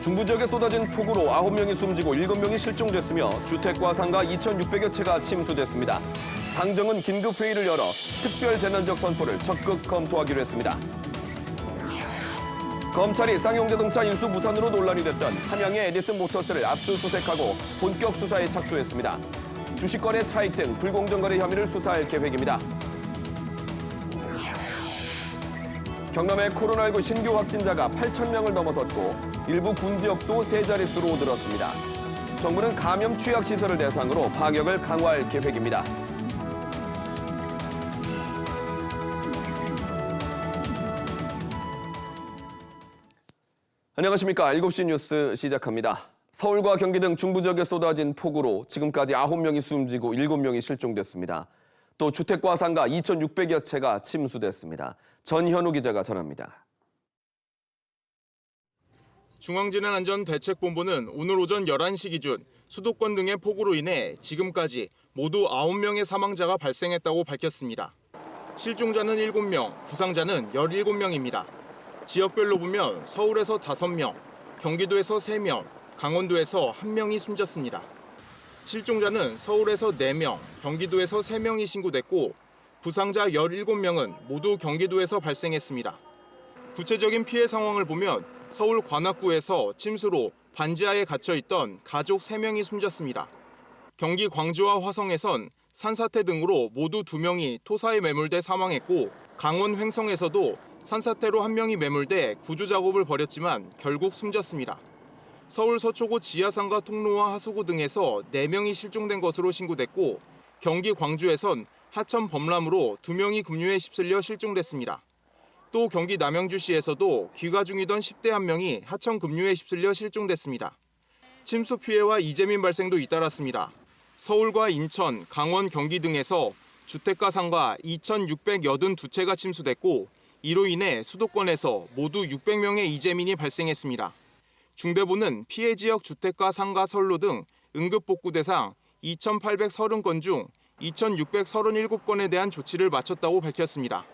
중부 지역에 쏟아진 폭우로 9명이 숨지고 7명이 실종됐으며 주택과 상가 2,600여 채가 침수됐습니다. 당정은 긴급회의를 열어 특별재난적 선포를 적극 검토하기로 했습니다. 검찰이 쌍용자동차 인수 무산으로 논란이 됐던 한양의 에디슨 모터스를 압수수색하고 본격 수사에 착수했습니다. 주식거래 차익 등 불공정거래 혐의를 수사할 계획입니다. 경남의 코로나19 신규 확진자가 8,000명을 넘어섰고 일부 군 지역도 세 자릿수로 늘었습니다. 정부는 감염 취약시설을 대상으로 방역을 강화할 계획입니다. 안녕하십니까. 7시 뉴스 시작합니다. 서울과 경기 등 중부 지역에 쏟아진 폭우로 지금까지 9명이 숨지고 7명이 실종됐습니다. 또 주택과 상가 2,600여 채가 침수됐습니다. 전현우 기자가 전합니다. 중앙재난안전대책본부는 오늘 오전 11시 기준 수도권 등의 폭우로 인해 지금까지 모두 9명의 사망자가 발생했다고 밝혔습니다. 실종자는 7명, 부상자는 17명입니다. 지역별로 보면 서울에서 5명, 경기도에서 3명, 강원도에서 1명이 숨졌습니다. 실종자는 서울에서 4명, 경기도에서 3명이 신고됐고 부상자 17명은 모두 경기도에서 발생했습니다. 구체적인 피해 상황을 보면 서울 관악구에서 침수로 반지하에 갇혀있던 가족 3명이 숨졌습니다. 경기 광주와 화성에선 산사태 등으로 모두 2명이 토사에 매몰돼 사망했고 강원 횡성에서도 산사태로 1명이 매몰돼 구조 작업을 벌였지만 결국 숨졌습니다. 서울 서초구 지하상가 통로와 하수구 등에서 4명이 실종된 것으로 신고됐고 경기 광주에선 하천 범람으로 2명이 급류에 휩쓸려 실종됐습니다. 또 경기 남양주시에서도 귀가 중이던 10대 1명이 하천 급류에 휩쓸려 실종됐습니다. 침수 피해와 이재민 발생도 잇따랐습니다. 서울과 인천, 강원, 경기 등에서 주택과 상가 2,682채가 침수됐고 이로 인해 수도권에서 모두 600명의 이재민이 발생했습니다. 중대본은 피해 지역 주택과 상가 선로 등 응급복구 대상 2,830건 중 2,637건에 대한 조치를 마쳤다고 밝혔습니다.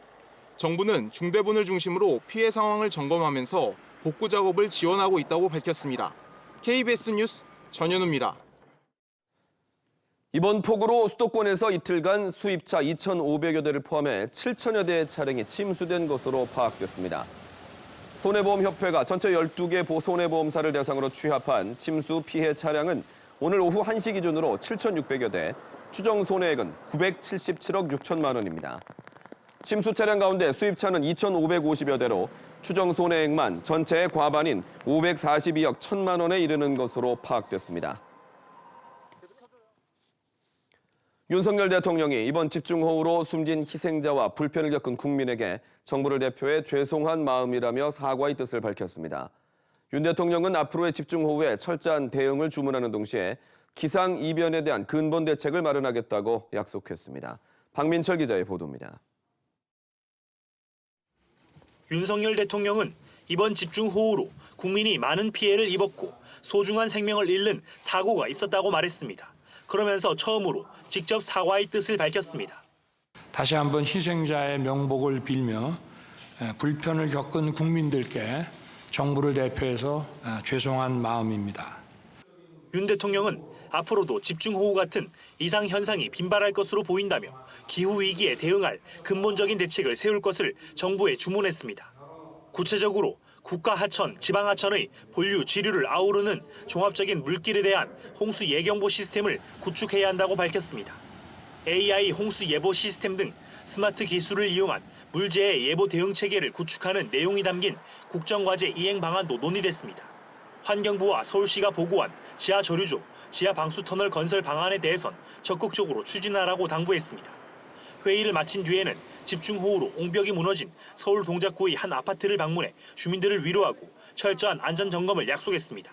정부는 중대본을 중심으로 피해 상황을 점검하면서 복구 작업을 지원하고 있다고 밝혔습니다. KBS 뉴스 전현우입니다. 이번 폭우로 수도권에서 이틀간 수입차 2,500여 대를 포함해 7,000여 대의 차량이 침수된 것으로 파악됐습니다. 손해보험협회가 전체 12개 손해보험사를 대상으로 취합한 침수 피해 차량은 오늘 오후 1시 기준으로 7,600여 대, 추정 손해액은 977억 6천만 원입니다. 침수 차량 가운데 수입차는 2,550여 대로 추정 손해액만 전체의 과반인 542억 1천만 원에 이르는 것으로 파악됐습니다. 윤석열 대통령이 이번 집중호우로 숨진 희생자와 불편을 겪은 국민에게 정부를 대표해 죄송한 마음이라며 사과의 뜻을 밝혔습니다. 윤 대통령은 앞으로의 집중호우에 철저한 대응을 주문하는 동시에 기상이변에 대한 근본 대책을 마련하겠다고 약속했습니다. 박민철 기자의 보도입니다. 윤석열 대통령은 이번 집중호우로 국민이 많은 피해를 입었고 소중한 생명을 잃는 사고가 있었다고 말했습니다. 그러면서 처음으로 직접 사과의 뜻을 밝혔습니다. 다시 한번 희생자의 명복을 빌며 불편을 겪은 국민들께 정부를 대표해서 죄송한 마음입니다. 윤 대통령은 앞으로도 집중호우 같은 이상 현상이 빈발할 것으로 보인다며 기후위기에 대응할 근본적인 대책을 세울 것을 정부에 주문했습니다. 구체적으로 국가하천, 지방하천의 본류, 지류를 아우르는 종합적인 물길에 대한 홍수 예경보 시스템을 구축해야 한다고 밝혔습니다. AI 홍수 예보 시스템 등 스마트 기술을 이용한 물재해 예보 대응 체계를 구축하는 내용이 담긴 국정과제 이행 방안도 논의됐습니다. 환경부와 서울시가 보고한 지하 저류조, 지하 방수터널 건설 방안에 대해선 적극적으로 추진하라고 당부했습니다. 회의를 마친 뒤에는 집중호우로 옹벽이 무너진 서울 동작구의 한 아파트를 방문해 주민들을 위로하고 철저한 안전점검을 약속했습니다.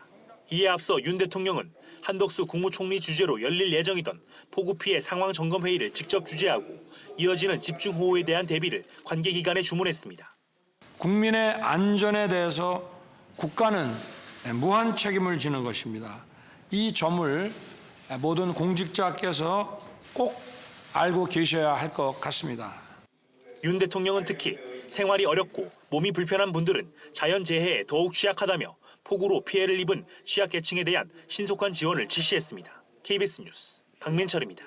이에 앞서 윤 대통령은 한덕수 국무총리 주재로 열릴 예정이던 폭우 피해 상황 점검 회의를 직접 주재하고 이어지는 집중호우에 대한 대비를 관계기관에 주문했습니다. 국민의 안전에 대해서 국가는 무한 책임을 지는 것입니다. 이 점을 모든 공직자께서 꼭 알고 계셔야 할 것 같습니다. 윤 대통령은 특히 생활이 어렵고 몸이 불편한 분들은 자연재해에 더욱 취약하다며 폭우로 피해를 입은 취약계층에 대한 신속한 지원을 지시했습니다. KBS 뉴스 박민철입니다.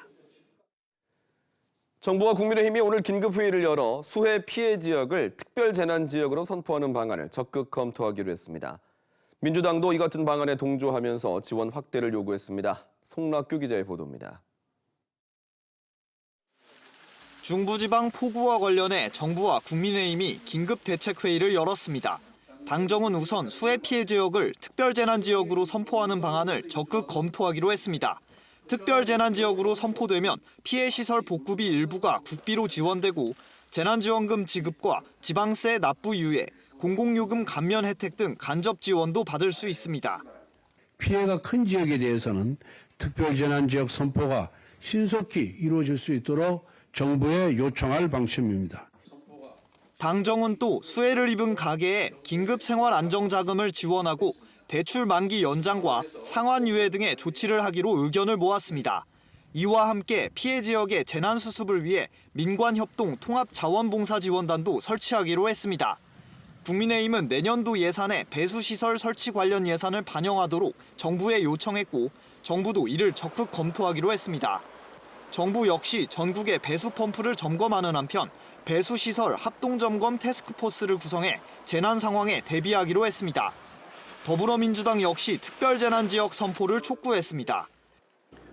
정부와 국민의힘이 오늘 긴급회의를 열어 수해 피해 지역을 특별재난지역으로 선포하는 방안을 적극 검토하기로 했습니다. 민주당도 이 같은 방안에 동조하면서 지원 확대를 요구했습니다. 송락규 기자의 보도입니다. 중부지방 폭우와 관련해 정부와 국민의힘이 긴급대책회의를 열었습니다. 당정은 우선 수해 피해 지역을 특별재난지역으로 선포하는 방안을 적극 검토하기로 했습니다. 특별재난지역으로 선포되면 피해시설 복구비 일부가 국비로 지원되고 재난지원금 지급과 지방세 납부 유예, 공공요금 감면 혜택 등 간접 지원도 받을 수 있습니다. 피해가 큰 지역에 대해서는 특별재난지역 선포가 신속히 이루어질 수 있도록 정부에 요청할 방침입니다. 당정은 또 수해를 입은 가계에 긴급생활안정자금을 지원하고 대출 만기 연장과 상환 유예 등의 조치를 하기로 의견을 모았습니다. 이와 함께 피해 지역의 재난수습을 위해 민관협동 통합자원봉사지원단도 설치하기로 했습니다. 국민의힘은 내년도 예산에 배수시설 설치 관련 예산을 반영하도록 정부에 요청했고 정부도 이를 적극 검토하기로 했습니다. 정부 역시 전국의 배수 펌프를 점검하는 한편 배수시설 합동점검 태스크포스를 구성해 재난 상황에 대비하기로 했습니다. 더불어민주당 역시 특별재난지역 선포를 촉구했습니다.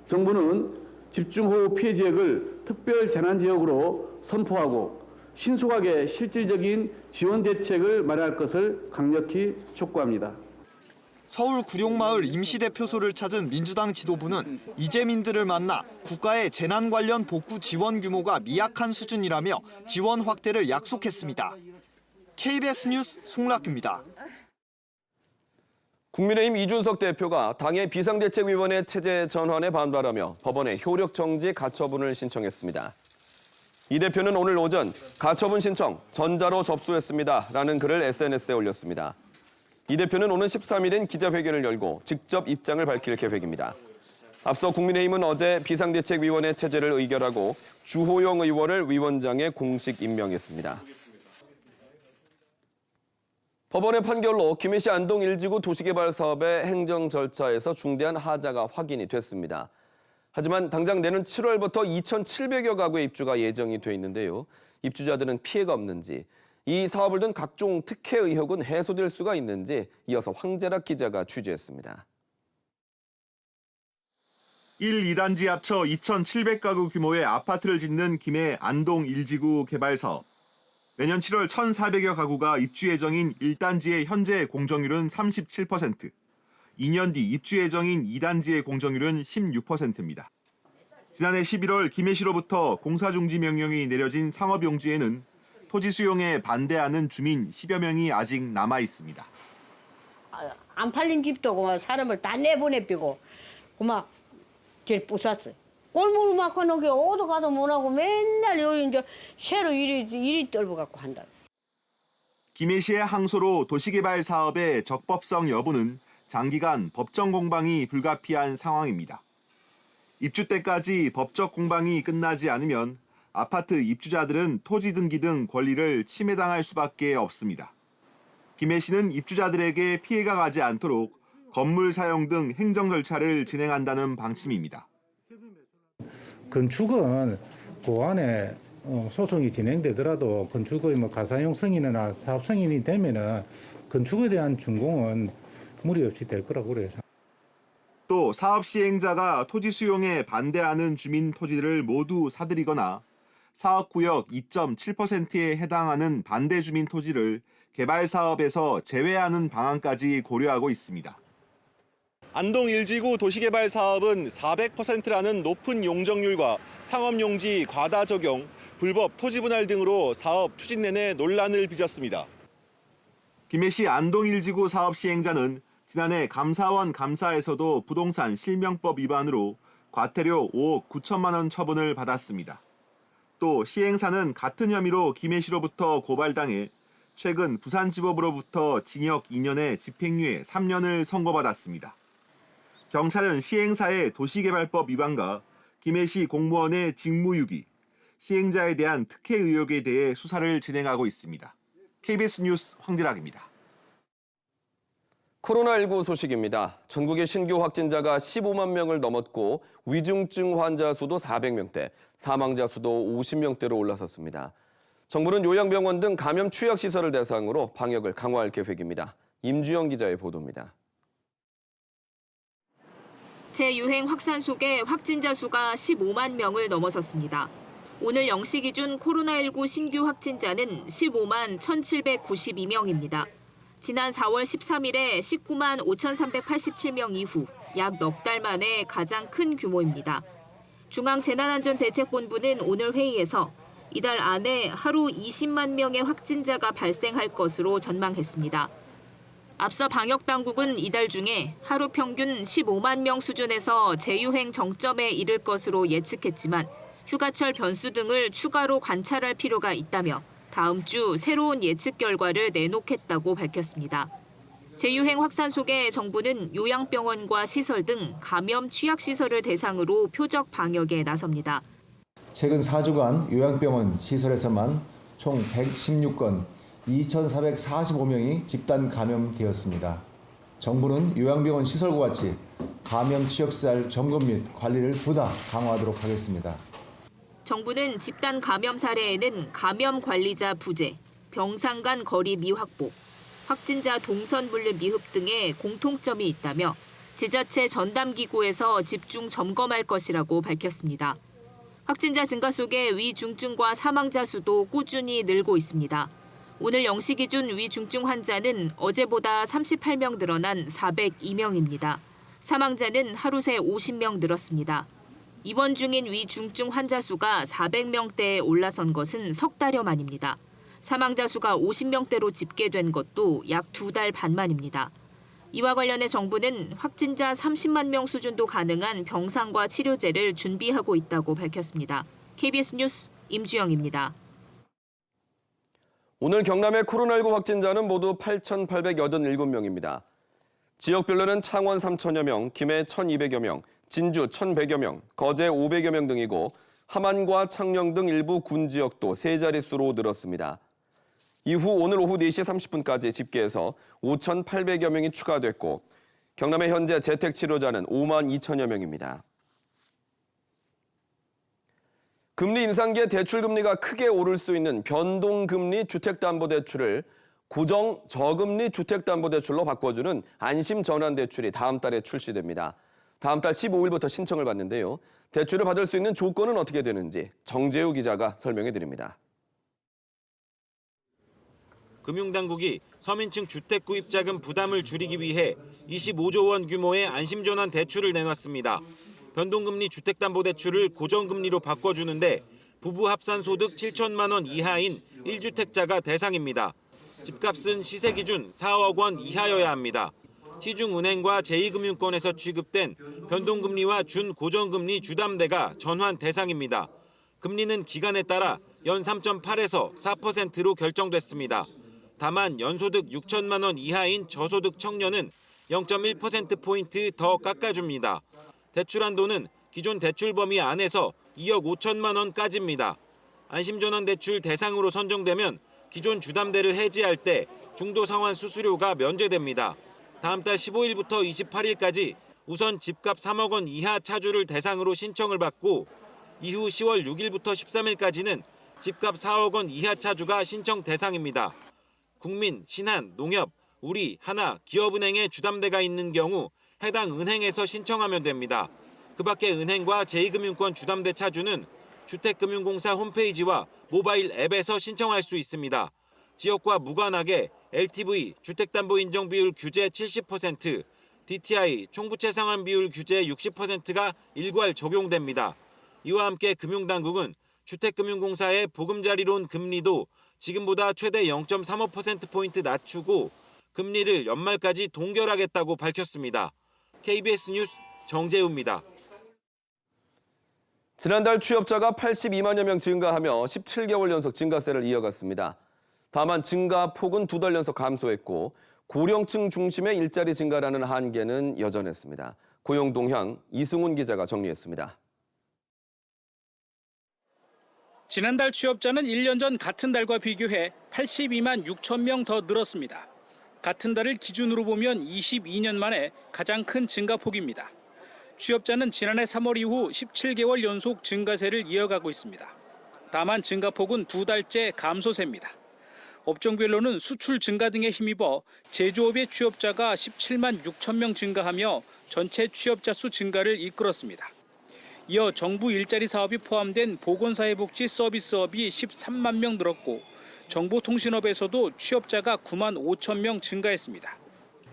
정부는 집중호우 피해 지역을 특별재난지역으로 선포하고 신속하게 실질적인 지원 대책을 마련할 것을 강력히 촉구합니다. 서울 구룡마을 임시대표소를 찾은 민주당 지도부는 이재민들을 만나 국가의 재난 관련 복구 지원 규모가 미약한 수준이라며 지원 확대를 약속했습니다. KBS 뉴스 송락규입니다. 국민의힘 이준석 대표가 당의 비상대책위원회 체제 전환에 반발하며 법원에 효력 정지 가처분을 신청했습니다. 이 대표는 오늘 오전 가처분 신청 전자로 접수했습니다라는 글을 SNS에 올렸습니다. 이 대표는 오는 13일인 기자회견을 열고 직접 입장을 밝힐 계획입니다. 앞서 국민의힘은 어제 비상대책위원회 체제를 의결하고 주호영 의원을 위원장에 공식 임명했습니다. 법원의 판결로 김해시 안동 1지구 도시개발 사업의 행정 절차에서 중대한 하자가 확인이 됐습니다. 하지만 당장 내년 7월부터 2,700여 가구의 입주가 예정이 돼 있는데요. 입주자들은 피해가 없는지, 이 사업을 둔 각종 특혜 의혹은 해소될 수가 있는지 이어서 황재락 기자가 취재했습니다. 1, 2단지 합쳐 2,700가구 규모의 아파트를 짓는 김해 안동 1지구 개발 사업. 내년 7월 1,400여 가구가 입주 예정인 1단지의 현재 공정률은 37%, 2년 뒤 입주 예정인 2단지의 공정률은 16%입니다. 지난해 11월 김해시로부터 공사중지 명령이 내려진 상업용지에는 토지 수용에 반대하는 주민 10여 명이 아직 남아 있습니다. 안 팔린 집도 그만 사람을 다 내보내비고 그만 제일 부쌌어. 꼴물 막 하는 게 어디 가도 못하고 맨날 여기 이제 새로 이리 떨고 갖고 한다. 김해시의 항소로 도시개발 사업의 적법성 여부는 장기간 법정 공방이 불가피한 상황입니다. 입주 때까지 법적 공방이 끝나지 않으면 아파트 입주자들은 토지 등기 등 권리를 침해당할 수밖에 없습니다. 김해시는 입주자들에게 피해가 가지 않도록 건물 사용 등 행정 절차를 진행한다는 방침입니다. 건축은 그 안에 소송이 진행되더라도 건축의 가사용 승인이나 사업 승인이 되면은 건축에 대한 준공은 무리 없이 될 거라고 그래요. 또 사업 시행자가 토지 수용에 반대하는 주민 토지를 모두 사들이거나 사업구역 2.7%에 해당하는 반대 주민 토지를 개발 사업에서 제외하는 방안까지 고려하고 있습니다. 안동 1지구 도시개발 사업은 400%라는 높은 용적률과 상업용지 과다 적용, 불법 토지 분할 등으로 사업 추진 내내 논란을 빚었습니다. 김해시 안동 1지구 사업 시행자는 지난해 감사원 감사에서도 부동산 실명법 위반으로 과태료 5억 9천만 원 처분을 받았습니다. 또 시행사는 같은 혐의로 김해시로부터 고발당해 최근 부산지법으로부터 징역 2년에 집행유예 3년을 선고받았습니다. 경찰은 시행사의 도시개발법 위반과 김해시 공무원의 직무유기, 시행자에 대한 특혜 의혹에 대해 수사를 진행하고 있습니다. KBS 뉴스 황재락입니다. 코로나19 소식입니다. 전국의 신규 확진자가 15만 명을 넘었고 위중증 환자 수도 400명대, 사망자 수도 50명대로 올라섰습니다. 정부는 요양병원 등 감염 취약시설을 대상으로 방역을 강화할 계획입니다. 임주영 기자의 보도입니다. 재유행 확산 속에 확진자 수가 15만 명을 넘어섰습니다. 오늘 0시 기준 코로나19 신규 확진자는 15만 1,792명입니다. 지난 4월 13일에 19만 5,387명 이후 약 넉 달 만에 가장 큰 규모입니다. 중앙재난안전대책본부는 오늘 회의에서 이달 안에 하루 20만 명의 확진자가 발생할 것으로 전망했습니다. 앞서 방역당국은 이달 중에 하루 평균 15만 명 수준에서 재유행 정점에 이를 것으로 예측했지만 휴가철 변수 등을 추가로 관찰할 필요가 있다며 다음 주 새로운 예측 결과를 내놓겠다고 밝혔습니다. 재유행 확산 속에 정부는 요양병원과 시설 등 감염 취약시설을 대상으로 표적 방역에 나섭니다. 최근 4주간 요양병원 시설에서만 총 116건 2,445명이 집단 감염되었습니다. 정부는 요양병원 시설과 같이 감염 취약시설 점검 및 관리를 보다 강화하도록 하겠습니다. 정부는 집단 감염 사례에는 감염 관리자 부재, 병상 간 거리 미확보, 확진자 동선 분류 미흡 등의 공통점이 있다며 지자체 전담기구에서 집중 점검할 것이라고 밝혔습니다. 확진자 증가 속에 위중증과 사망자 수도 꾸준히 늘고 있습니다. 오늘 0시 기준 위중증 환자는 어제보다 38명 늘어난 402명입니다. 사망자는 하루 새 50명 늘었습니다. 입원 중인 위중증 환자 수가 400명대에 올라선 것은 석 달여 만입니다. 사망자 수가 50명대로 집계된 것도 약 2달 반 만입니다. 이와 관련해 정부는 확진자 30만 명 수준도 가능한 병상과 치료제를 준비하고 있다고 밝혔습니다. KBS 뉴스 임주영입니다. 오늘 경남의 코로나19 확진자는 모두 8,887명입니다. 지역별로는 창원 3,000여 명, 김해 1,200여 명, 진주 1,100여 명, 거제 500여 명 등이고 함안과 창녕 등 일부 군 지역도 세 자릿수로 늘었습니다. 이후 오늘 오후 4시 30분까지 집계해서 5,800여 명이 추가됐고 경남의 현재 재택치료자는 5만 2천여 명입니다. 금리 인상기에 대출금리가 크게 오를 수 있는 변동금리 주택담보대출을 고정 저금리 주택담보대출로 바꿔주는 안심전환대출이 다음 달에 출시됩니다. 다음 달 15일부터 신청을 받는데요. 대출을 받을 수 있는 조건은 어떻게 되는지 정재우 기자가 설명해 드립니다. 금융당국이 서민층 주택 구입 자금 부담을 줄이기 위해 25조 원 규모의 안심전환 대출을 내놨습니다. 변동금리 주택담보대출을 고정금리로 바꿔주는데 부부 합산 소득 7천만 원 이하인 1주택자가 대상입니다. 집값은 시세 기준 4억 원 이하여야 합니다. 시중은행과 제2금융권에서 취급된 변동금리와 준고정금리 주담대가 전환 대상입니다. 금리는 기간에 따라 연 3.8에서 4%로 결정됐습니다. 다만 연소득 6천만 원 이하인 저소득 청년은 0.1%포인트 더 깎아줍니다. 대출 한도는 기존 대출 범위 안에서 2억 5천만 원까지입니다. 안심전환 대출 대상으로 선정되면 기존 주담대를 해지할 때 중도 상환 수수료가 면제됩니다. 다음 달 15일부터 28일까지 우선 집값 3억 원 이하 차주를 대상으로 신청을 받고 이후 10월 6일부터 13일까지는 집값 4억 원 이하 차주가 신청 대상입니다. 국민, 신한, 농협, 우리, 하나, 기업은행에 주담대가 있는 경우 해당 은행에서 신청하면 됩니다. 그 밖에 은행과 제2금융권 주담대 차주는 주택금융공사 홈페이지와 모바일 앱에서 신청할 수 있습니다. 지역과 무관하게 LTV, 주택담보인정비율 규제 70%, DTI, 총부채 상환 비율 규제 60%가 일괄 적용됩니다. 이와 함께 금융당국은 주택금융공사의 보금자리론 금리도 지금보다 최대 0.35%포인트 낮추고 금리를 연말까지 동결하겠다고 밝혔습니다. KBS 뉴스 정재우입니다. 지난달 취업자가 82만여 명 증가하며 17개월 연속 증가세를 이어갔습니다. 다만 증가 폭은 2달 연속 감소했고 고령층 중심의 일자리 증가라는 한계는 여전했습니다. 고용동향 이승훈 기자가 정리했습니다. 지난달 취업자는 1년 전 같은 달과 비교해 82만 6천 명 더 늘었습니다. 같은 달을 기준으로 보면 22년 만에 가장 큰 증가폭입니다. 취업자는 지난해 3월 이후 17개월 연속 증가세를 이어가고 있습니다. 다만 증가폭은 2달째 감소세입니다. 업종별로는 수출 증가 등에 힘입어 제조업의 취업자가 17만 6천 명 증가하며 전체 취업자 수 증가를 이끌었습니다. 이어 정부 일자리 사업이 포함된 보건사회복지 서비스업이 13만 명 늘었고 정보통신업에서도 취업자가 9만 5천 명 증가했습니다.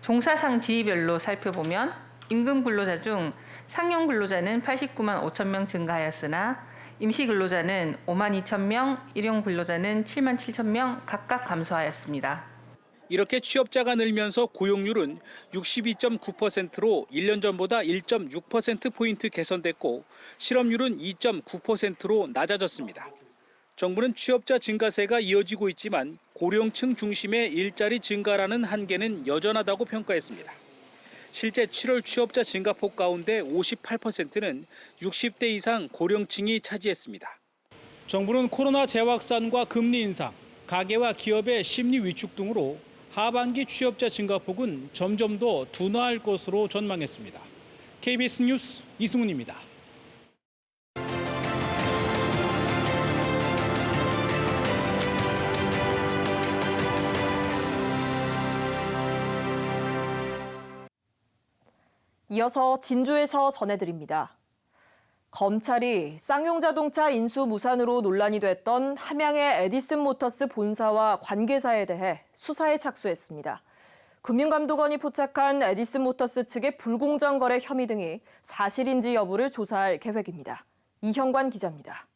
종사상 지위별로 살펴보면 임금 근로자 중 상용 근로자는 89만 5천 명 증가하였으나 임시 근로자는 5만 2천 명, 일용 근로자는 7만 7천 명 각각 감소하였습니다. 이렇게 취업자가 늘면서 고용률은 62.9%로 1년 전보다 1.6%포인트 개선됐고 실업률은 2.9%로 낮아졌습니다. 정부는 취업자 증가세가 이어지고 있지만 고령층 중심의 일자리 증가라는 한계는 여전하다고 평가했습니다. 실제 7월 취업자 증가폭 가운데 58%는 60대 이상 고령층이 차지했습니다. 정부는 코로나 재확산과 금리 인상, 가계와 기업의 심리 위축 등으로 하반기 취업자 증가폭은 점점 더 둔화할 것으로 전망했습니다. KBS 뉴스 이승훈입니다. 이어서 진주에서 전해드립니다. 검찰이 쌍용자동차 인수 무산으로 논란이 됐던 함양의 에디슨모터스 본사와 관계사에 대해 수사에 착수했습니다. 금융감독원이 포착한 에디슨모터스 측의 불공정 거래 혐의 등이 사실인지 여부를 조사할 계획입니다. 이형관 기자입니다.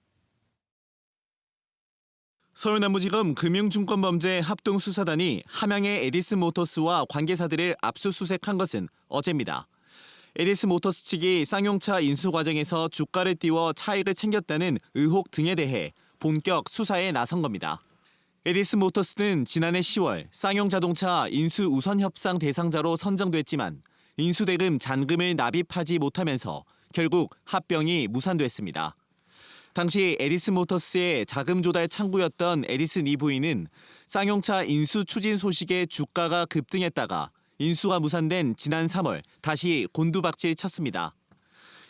서울남부지검 금융증권범죄 합동수사단이 함양의 에디슨모터스와 관계사들을 압수수색한 것은 어제입니다. 에디슨모터스 측이 쌍용차 인수 과정에서 주가를 띄워 차익을 챙겼다는 의혹 등에 대해 본격 수사에 나선 겁니다. 에디슨모터스는 지난해 10월 쌍용자동차 인수 우선 협상 대상자로 선정됐지만 인수대금 잔금을 납입하지 못하면서 결국 합병이 무산됐습니다. 당시 에디슨모터스의 자금 조달 창구였던 에디슨 EV는 쌍용차 인수 추진 소식에 주가가 급등했다가 인수가 무산된 지난 3월 다시 곤두박질 쳤습니다.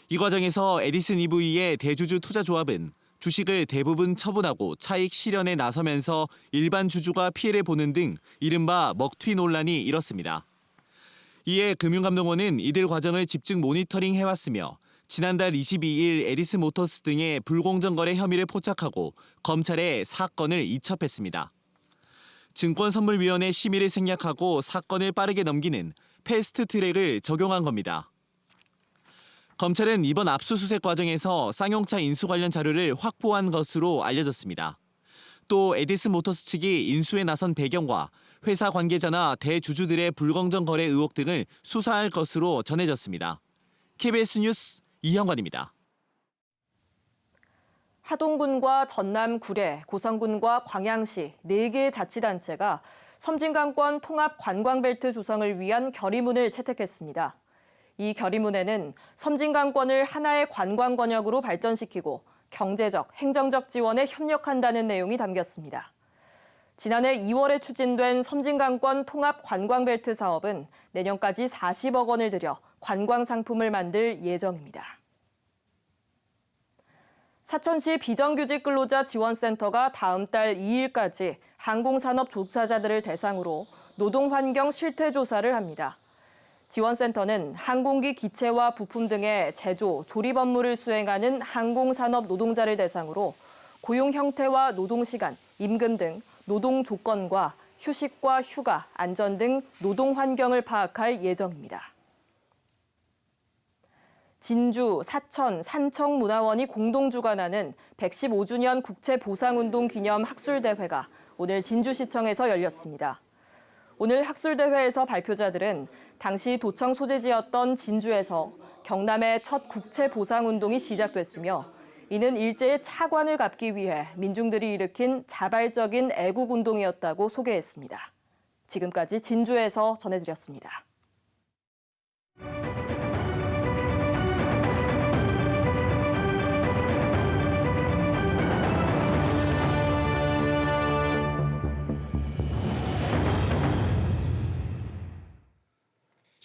이 과정에서 에디슨 EV의 대주주 투자조합은 주식을 대부분 처분하고 차익 실현에 나서면서 일반 주주가 피해를 보는 등 이른바 먹튀 논란이 일었습니다. 이에 금융감독원은 이들 과정을 집중 모니터링해왔으며 지난달 22일 에디슨모터스 등의 불공정 거래 혐의를 포착하고 검찰에 사건을 이첩했습니다. 증권선물위원회 심의를 생략하고 사건을 빠르게 넘기는 패스트트랙을 적용한 겁니다. 검찰은 이번 압수수색 과정에서 쌍용차 인수 관련 자료를 확보한 것으로 알려졌습니다. 또 에디슨모터스 측이 인수에 나선 배경과 회사 관계자나 대주주들의 불공정 거래 의혹 등을 수사할 것으로 전해졌습니다. KBS 뉴스 이형관입니다. 하동군과 전남 구례, 고성군과 광양시 4개 자치단체가 섬진강권 통합 관광벨트 조성을 위한 결의문을 채택했습니다. 이 결의문에는 섬진강권을 하나의 관광 권역으로 발전시키고 경제적, 행정적 지원에 협력한다는 내용이 담겼습니다. 지난해 2월에 추진된 섬진강권 통합 관광벨트 사업은 내년까지 40억 원을 들여 관광 상품을 만들 예정입니다. 사천시 비정규직 근로자 지원센터가 다음 달 2일까지 항공산업 종사자들을 대상으로 노동환경 실태조사를 합니다. 지원센터는 항공기 기체와 부품 등의 제조, 조립 업무를 수행하는 항공산업 노동자를 대상으로 고용 형태와 노동시간, 임금 등 노동 조건과 휴식과 휴가, 안전 등 노동 환경을 파악할 예정입니다. 진주, 사천, 산청문화원이 공동 주관하는 115주년 국채보상운동 기념 학술대회가 오늘 진주시청에서 열렸습니다. 오늘 학술대회에서 발표자들은 당시 도청 소재지였던 진주에서 경남의 첫 국채보상운동이 시작됐으며 이는 일제의 차관을 갚기 위해 민중들이 일으킨 자발적인 애국운동이었다고 소개했습니다. 지금까지 진주에서 전해드렸습니다.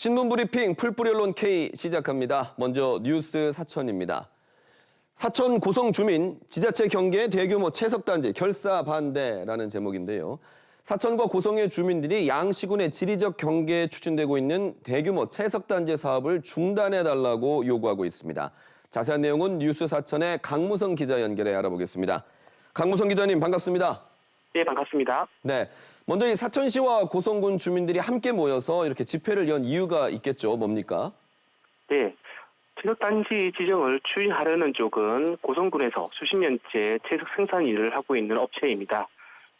신문브리핑 풀뿌리 언론 K 시작합니다. 먼저 뉴스 사천입니다. 사천 고성 주민 지자체 경계 대규모 채석단지 결사 반대라는 제목인데요. 사천과 고성의 주민들이 양시군의 지리적 경계에 추진되고 있는 대규모 채석단지 사업을 중단해달라고 요구하고 있습니다. 자세한 내용은 뉴스 사천의 강무성 기자 연결해 알아보겠습니다. 강무성 기자님 반갑습니다. 네, 반갑습니다. 네, 먼저 이 사천시와 고성군 주민들이 함께 모여서 이렇게 집회를 연 이유가 있겠죠. 뭡니까? 네, 채석단지 지정을 추진하려는 쪽은 고성군에서 수십 년째 채석 생산 일을 하고 있는 업체입니다.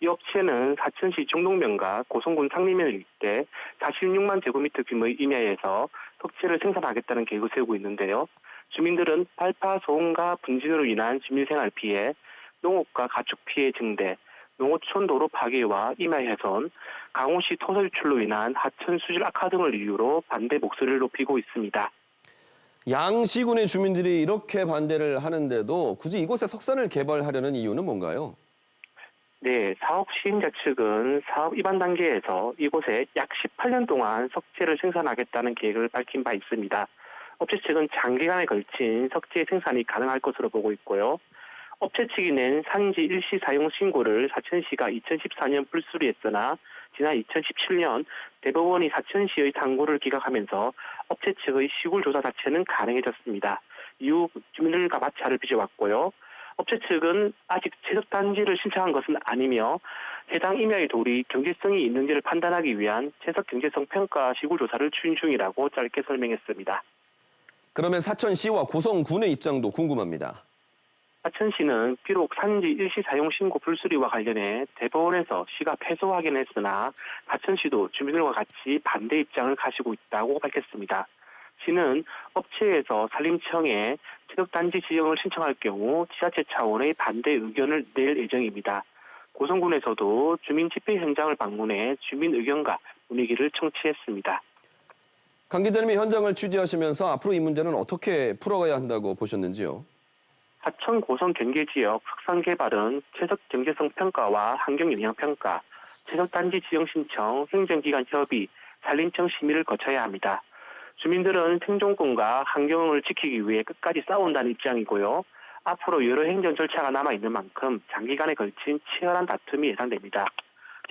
이 업체는 사천시 정동면과 고성군 상림면을 잇대 46만 제곱미터 규모의 임야에서 석재를 생산하겠다는 계획을 세우고 있는데요. 주민들은 발파, 소음과 분진으로 인한 주민생활 피해, 농업과 가축 피해 증대, 농어촌 도로 파괴와 임야 훼손, 강원시 토사 유출로 인한 하천 수질 악화 등을 이유로 반대 목소리를 높이고 있습니다. 양시군의 주민들이 이렇게 반대를 하는데도 굳이 이곳에 석산을 개발하려는 이유는 뭔가요? 네, 사업 시행자 측은 사업 입안 단계에서 이곳에 약 18년 동안 석재를 생산하겠다는 계획을 밝힌 바 있습니다. 업체 측은 장기간에 걸친 석재 생산이 가능할 것으로 보고 있고요. 업체 측이 낸 산지 일시 사용 신고를 사천시가 2014년 불수리했으나 지난 2017년 대법원이 사천시의 상고를 기각하면서 업체 측의 시굴 조사 자체는 가능해졌습니다. 이후 주민들과 마찰을 빚어왔고요. 업체 측은 아직 채석단지를 신청한 것은 아니며 해당 임야의 돌이 경제성이 있는지를 판단하기 위한 채석 경제성 평가 시굴 조사를 추진 중이라고 짧게 설명했습니다. 그러면 사천시와 고성군의 입장도 궁금합니다. 사천시는 비록 산지 일시 사용 신고 불수리와 관련해 대법원에서 시가 패소 확인했으나 사천시도 주민들과 같이 반대 입장을 가지고 있다고 밝혔습니다. 시는 업체에서 산림청에 채석단지 지정을 신청할 경우 지자체 차원의 반대 의견을 낼 예정입니다. 고성군에서도 주민 집회 현장을 방문해 주민 의견과 분위기를 청취했습니다. 강 기자님이 현장을 취재하시면서 앞으로 이 문제는 어떻게 풀어가야 한다고 보셨는지요? 사천 고성 경계 지역 석산 개발은 채석 경제성 평가와 환경 영향 평가, 채석단지 지정 신청, 행정기관 협의, 산림청 심의를 거쳐야 합니다. 주민들은 생존권과 환경을 지키기 위해 끝까지 싸운다는 입장이고요. 앞으로 여러 행정 절차가 남아있는 만큼 장기간에 걸친 치열한 다툼이 예상됩니다.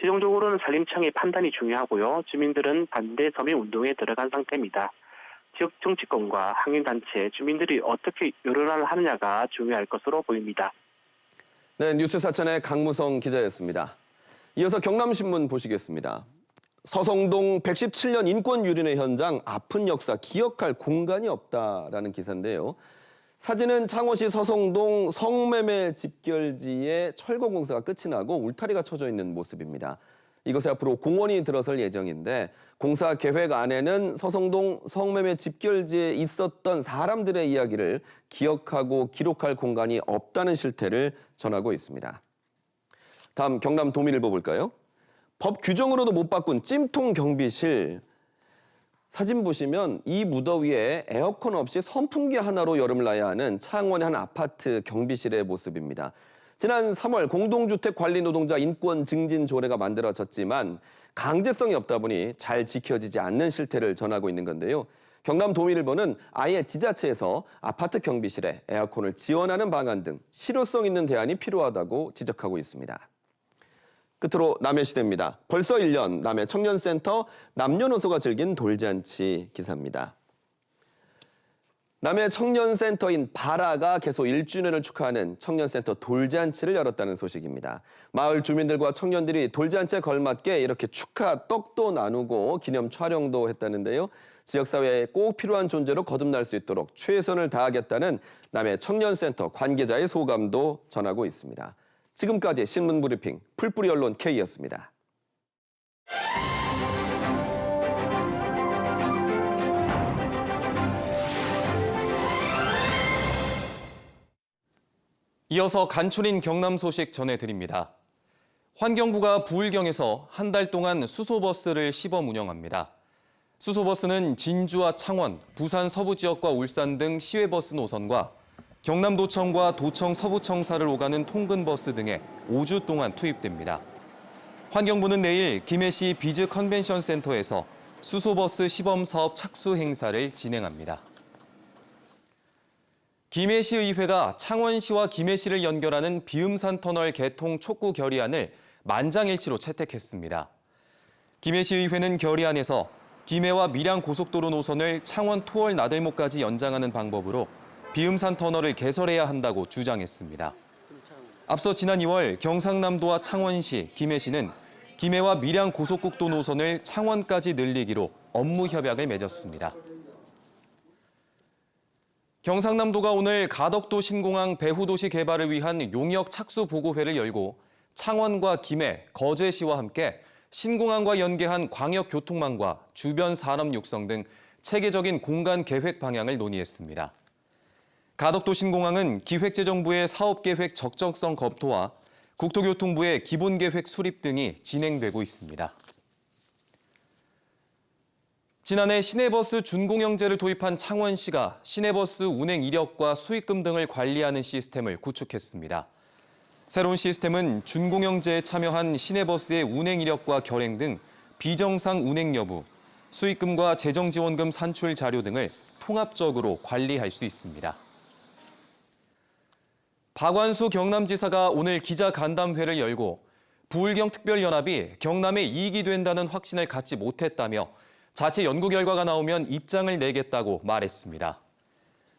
최종적으로는 산림청의 판단이 중요하고요. 주민들은 반대 서명 운동에 들어간 상태입니다. 지역 정치권과 환경단체, 주민들이 어떻게 여론을 하느냐가 중요할 것으로 보입니다. 네, 뉴스 사천의 강무성 기자였습니다. 이어서 경남신문 보시겠습니다. 서성동 117년 인권 유린의 현장, 아픈 역사 기억할 공간이 없다라는 기사인데요. 사진은 창원시 서성동 성매매 집결지에 철거 공사가 끝이 나고 울타리가 쳐져 있는 모습입니다. 이곳에 앞으로 공원이 들어설 예정인데 공사 계획 안에는 서성동 성매매 집결지에 있었던 사람들의 이야기를 기억하고 기록할 공간이 없다는 실태를 전하고 있습니다. 다음 경남 도민일보 볼까요? 법 규정으로도 못 바꾼 찜통 경비실. 사진 보시면 이 무더위에 에어컨 없이 선풍기 하나로 여름을 나야 하는 창원의 한 아파트 경비실의 모습입니다. 지난 3월 공동주택 관리 노동자 인권 증진 조례가 만들어졌지만 강제성이 없다 보니 잘 지켜지지 않는 실태를 전하고 있는 건데요. 경남 도민일보는 아예 지자체에서 아파트 경비실에 에어컨을 지원하는 방안 등 실효성 있는 대안이 필요하다고 지적하고 있습니다. 끝으로 남해시대입니다. 벌써 1년 남해 청년센터 남녀노소가 즐긴 돌잔치 기사입니다. 남해 청년센터인 바라가 개소 1주년을 축하하는 청년센터 돌잔치를 열었다는 소식입니다. 마을 주민들과 청년들이 돌잔치에 걸맞게 이렇게 축하 떡도 나누고 기념 촬영도 했다는데요. 지역사회에 꼭 필요한 존재로 거듭날 수 있도록 최선을 다하겠다는 남해 청년센터 관계자의 소감도 전하고 있습니다. 지금까지 신문브리핑 풀뿌리 언론 K였습니다. 이어서 간추린 경남 소식 전해드립니다. 환경부가 부울경에서 한 달 동안 수소버스를 시범 운영합니다. 수소버스는 진주와 창원, 부산 서부 지역과 울산 등 시외버스 노선과 경남도청과 도청 서부청사를 오가는 통근버스 등에 5주 동안 투입됩니다. 환경부는 내일 김해시 비즈 컨벤션 센터에서 수소버스 시범사업 착수 행사를 진행합니다. 김해시의회가 창원시와 김해시를 연결하는 비음산 터널 개통 촉구 결의안을 만장일치로 채택했습니다. 김해시의회는 결의안에서 김해와 밀양 고속도로 노선을 창원 토월 나들목까지 연장하는 방법으로 비음산 터널을 개설해야 한다고 주장했습니다. 앞서 지난 2월 경상남도와 창원시, 김해시는 김해와 밀양 고속국도 노선을 창원까지 늘리기로 업무 협약을 맺었습니다. 경상남도가 오늘 가덕도 신공항 배후도시 개발을 위한 용역 착수 보고회를 열고 창원과 김해, 거제시와 함께 신공항과 연계한 광역교통망과 주변 산업 육성 등 체계적인 공간 계획 방향을 논의했습니다. 가덕도 신공항은 기획재정부의 사업계획 적정성 검토와 국토교통부의 기본계획 수립 등이 진행되고 있습니다. 지난해 시내버스 준공영제를 도입한 창원시가 시내버스 운행 이력과 수익금 등을 관리하는 시스템을 구축했습니다. 새로운 시스템은 준공영제에 참여한 시내버스의 운행 이력과 결행 등 비정상 운행 여부, 수익금과 재정지원금 산출 자료 등을 통합적으로 관리할 수 있습니다. 박완수 경남지사가 오늘 기자간담회를 열고 부울경 특별연합이 경남에 이익이 된다는 확신을 갖지 못했다며 자체 연구 결과가 나오면 입장을 내겠다고 말했습니다.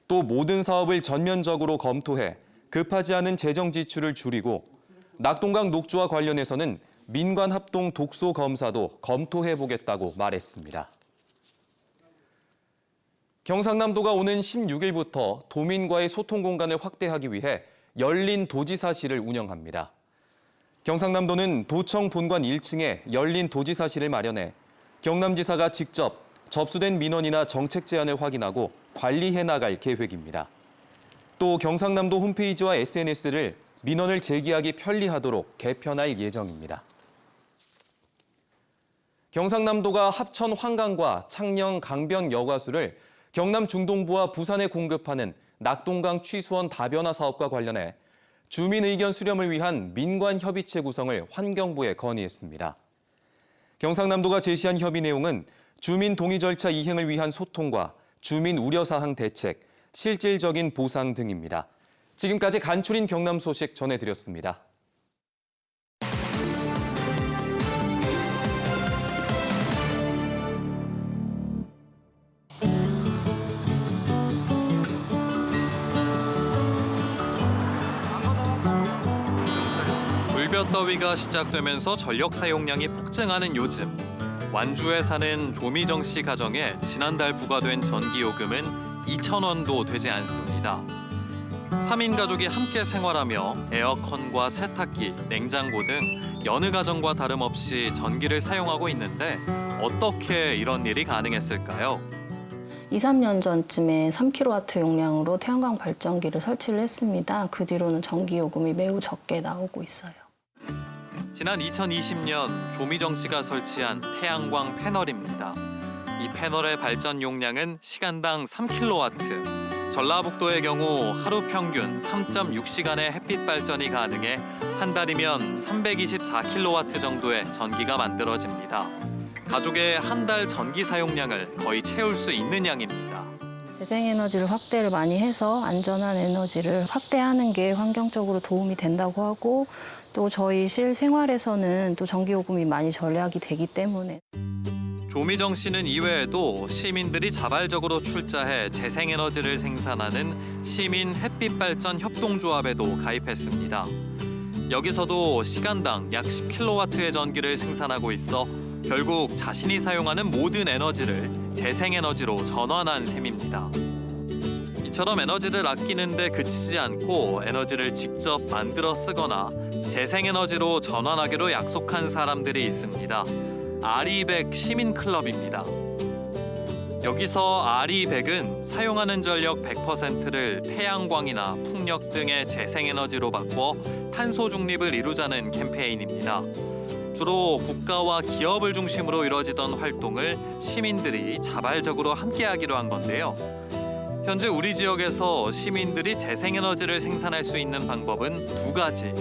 또 모든 사업을 전면적으로 검토해 급하지 않은 재정 지출을 줄이고 낙동강 녹조와 관련해서는 민관 합동 독소 검사도 검토해보겠다고 말했습니다. 경상남도가 오는 16일부터 도민과의 소통 공간을 확대하기 위해 열린 도지사실을 운영합니다. 경상남도는 도청 본관 1층에 열린 도지사실을 마련해 경남지사가 직접 접수된 민원이나 정책 제안을 확인하고 관리해 나갈 계획입니다. 또 경상남도 홈페이지와 SNS를 민원을 제기하기 편리하도록 개편할 예정입니다. 경상남도가 합천 환강과 창녕 강변 여과수를 경남 중동부와 부산에 공급하는 낙동강 취수원 다변화 사업과 관련해 주민 의견 수렴을 위한 민관협의체 구성을 환경부에 건의했습니다. 경상남도가 제시한 협의 내용은 주민 동의 절차 이행을 위한 소통과 주민 우려사항 대책, 실질적인 보상 등입니다. 지금까지 간추린 경남 소식 전해드렸습니다. 불볕더위가 시작되면서 전력 사용량이 폭증하는 요즘, 완주에 사는 조미정 씨 가정에 지난달 부과된 전기요금은 2,000원도 되지 않습니다. 3인 가족이 함께 생활하며 에어컨과 세탁기, 냉장고 등 여느 가정과 다름없이 전기를 사용하고 있는데 어떻게 이런 일이 가능했을까요? 2, 3년 전쯤에 3kW 용량으로 태양광 발전기를 설치를 했습니다. 그 뒤로는 전기요금이 매우 적게 나오고 있어요. 지난 2020년 조미정 씨가 설치한 태양광 패널입니다. 이 패널의 발전 용량은 시간당 3kW. 전라북도의 경우 하루 평균 3.6시간의 햇빛 발전이 가능해 한 달이면 324kW 정도의 전기가 만들어집니다. 가족의 한 달 전기 사용량을 거의 채울 수 있는 양입니다. 재생에너지를 확대를 많이 해서 안전한 에너지를 확대하는 게 환경적으로 도움이 된다고 하고 또 저희 실생활에서는 또 전기요금이 많이 절약이 되기 때문에. 조미정 씨는 이외에도 시민들이 자발적으로 출자해 재생에너지를 생산하는 시민 햇빛발전 협동조합에도 가입했습니다. 여기서도 시간당 약 10kW의 전기를 생산하고 있어 결국 자신이 사용하는 모든 에너지를 재생에너지로 전환한 셈입니다. 이처럼 에너지를 아끼는 데 그치지 않고 에너지를 직접 만들어 쓰거나 재생에너지로 전환하기로 약속한 사람들이 있습니다. RE100 시민클럽입니다. 여기서 RE100은 사용하는 전력 100%를 태양광이나 풍력 등의 재생에너지로 바꿔 탄소 중립을 이루자는 캠페인입니다. 주로 국가와 기업을 중심으로 이뤄지던 활동을 시민들이 자발적으로 함께하기로 한 건데요. 현재 우리 지역에서 시민들이 재생에너지를 생산할 수 있는 방법은 두 가지.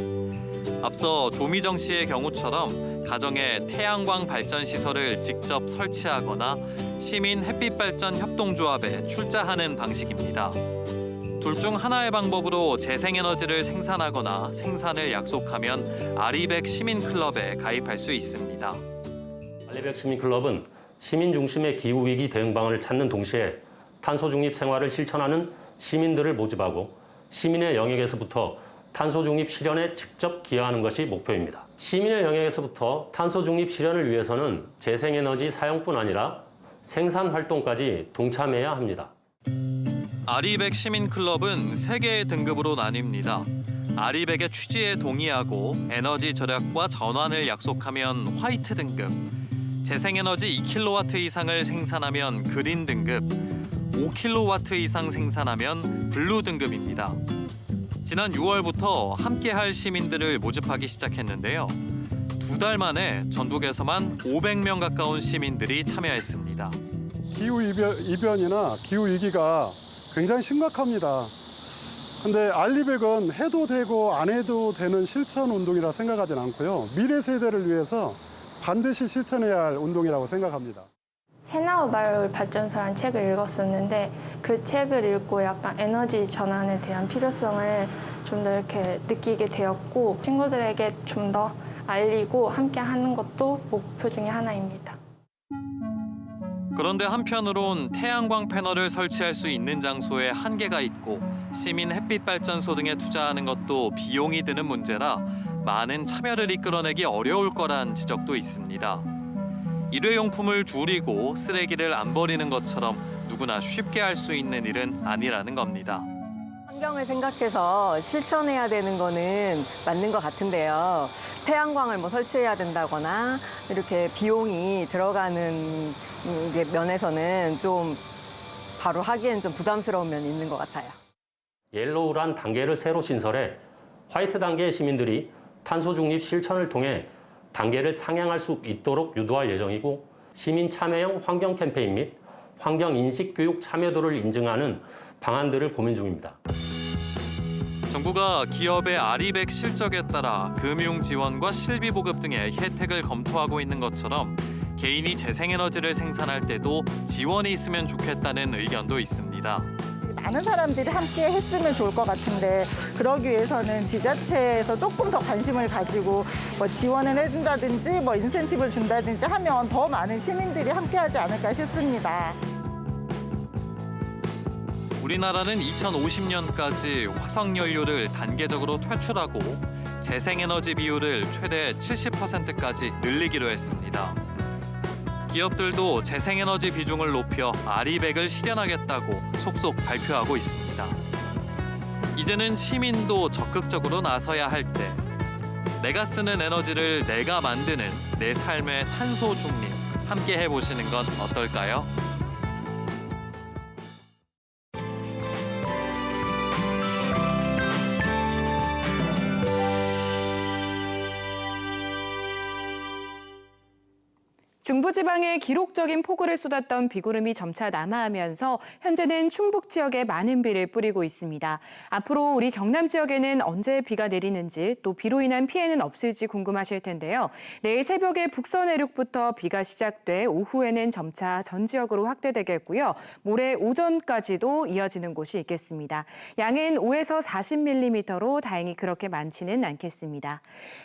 앞서 조미정 씨의 경우처럼 가정에 태양광 발전 시설을 직접 설치하거나 시민 햇빛발전 협동조합에 출자하는 방식입니다. 둘 중 하나의 방법으로 재생에너지를 생산하거나 생산을 약속하면 아리백 시민클럽에 가입할 수 있습니다. 아리백 시민클럽은 시민 중심의 기후위기 대응방안을 찾는 동시에 탄소 중립 생활을 실천하는 시민들을 모집하고 시민의 영역에서부터 탄소 중립 실현에 직접 기여하는 것이 목표입니다. 시민의 영역에서부터 탄소 중립 실현을 위해서는 재생에너지 사용뿐 아니라 생산 활동까지 동참해야 합니다. 아리백 시민클럽은 3개의 등급으로 나뉩니다. 아리백의 취지에 동의하고 에너지 절약과 전환을 약속하면 화이트 등급, 재생에너지 2kW 이상을 생산하면 그린 등급, 5kW 이상 생산하면 블루 등급입니다. 지난 6월부터 함께할 시민들을 모집하기 시작했는데요. 2달 만에 전국에서만 500명 가까운 시민들이 참여했습니다. 기후이변이나 기후위기가 굉장히 심각합니다. 근데 알리백은 해도 되고 안 해도 되는 실천 운동이라 생각하진 않고요. 미래 세대를 위해서 반드시 실천해야 할 운동이라고 생각합니다. 새나우 마을 발전소라는 책을 읽었었는데 그 책을 읽고 약간 에너지 전환에 대한 필요성을 좀 더 이렇게 느끼게 되었고 친구들에게 좀 더 알리고 함께 하는 것도 목표 중에 하나입니다. 그런데 한편으론 태양광 패널을 설치할 수 있는 장소에 한계가 있고 시민 햇빛발전소 등에 투자하는 것도 비용이 드는 문제라 많은 참여를 이끌어내기 어려울 거란 지적도 있습니다. 일회용품을 줄이고 쓰레기를 안 버리는 것처럼 누구나 쉽게 할 수 있는 일은 아니라는 겁니다. 환경을 생각해서 실천해야 되는 거는 맞는 것 같은데요. 태양광을 설치해야 된다거나 이렇게 비용이 들어가는 면에서는 좀 바로 하기엔 좀 부담스러운 면이 있는 것 같아요. 옐로우란 단계를 새로 신설해 화이트 단계의 시민들이 탄소 중립 실천을 통해 단계를 상향할 수 있도록 유도할 예정이고 시민 참여형 환경 캠페인 및 환경 인식 교육 참여도를 인증하는 방안들을 고민 중입니다. 정부가 기업의 아리백 실적에 따라 금융 지원과 실비 보급 등의 혜택을 검토하고 있는 것처럼 개인이 재생에너지를 생산할 때도 지원이 있으면 좋겠다는 의견도 있습니다. 많은 사람들이 함께 했으면 좋을 것 같은데 그러기 위해서는 지자체에서 조금 더 관심을 가지고 지원을 해준다든지 인센티브를 준다든지 하면 더 많은 시민들이 함께하지 않을까 싶습니다. 우리나라는 2050년까지 화석연료를 단계적으로 퇴출하고 재생에너지 비율을 최대 70%까지 늘리기로 했습니다. 기업들도 재생에너지 비중을 높여 아리백을 실현하겠다고 속속 발표하고 있습니다. 이제는 시민도 적극적으로 나서야 할 때, 내가 쓰는 에너지를 내가 만드는 내 삶의 탄소 중립 함께 해보시는 건 어떨까요? 중부지방에 기록적인 폭우를 쏟았던 비구름이 점차 남하하면서 현재는 충북 지역에 많은 비를 뿌리고 있습니다. 앞으로 우리 경남 지역에는 언제 비가 내리는지 또 비로 인한 피해는 없을지 궁금하실 텐데요. 내일 새벽에 북서 내륙부터 비가 시작돼 오후에는 점차 전 지역으로 확대되겠고요. 모레 오전까지도 이어지는 곳이 있겠습니다. 양은 5에서 40mm로 다행히 그렇게 많지는 않겠습니다.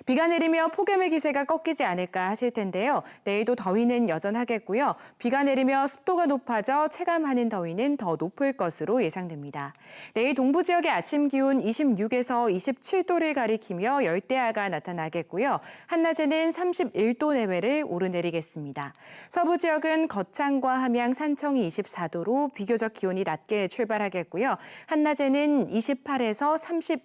비가 내리며 폭염의 기세가 꺾이지 않을까 하실 텐데요. 내일도 더위는 여전하겠고요. 비가 내리며 습도가 높아져 체감하는 더위는 더 높을 것으로 예상됩니다. 내일 동부 지역의 아침 기온 26에서 27도를 가리키며 열대야가 나타나겠고요. 한낮에는 31도 내외를 오르내리겠습니다. 서부 지역은 거창과 함양, 산청이 24도로 비교적 기온이 낮게 출발하겠고요. 한낮에는 28에서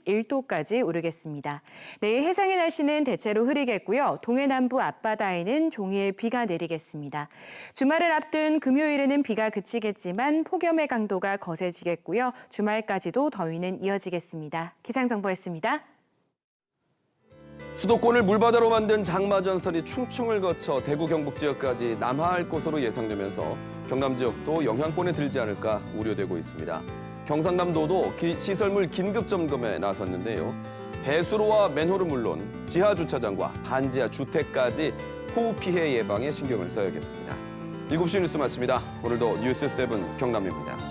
31도까지 오르겠습니다. 내일 해상의 날씨는 대체로 흐리겠고요. 동해남부 앞바다에는 종일 비가 내리겠습니다. 주말을 앞둔 금요일에는 비가 그치겠지만 폭염의 강도가 거세지겠고요. 주말까지도 더위는 이어지겠습니다. 기상정보였습니다. 수도권을 물바다로 만든 장마전선이 충청을 거쳐 대구 경북 지역까지 남하할 것으로 예상되면서 경남 지역도 영향권에 들지 않을까 우려되고 있습니다. 경상남도도 시설물 긴급 점검에 나섰는데요. 배수로와 맨홀은 물론 지하 주차장과 반지하 주택까지 폭우 피해 예방에 신경을 써야겠습니다. 7시 뉴스 마칩니다. 오늘도 뉴스7 경남입니다.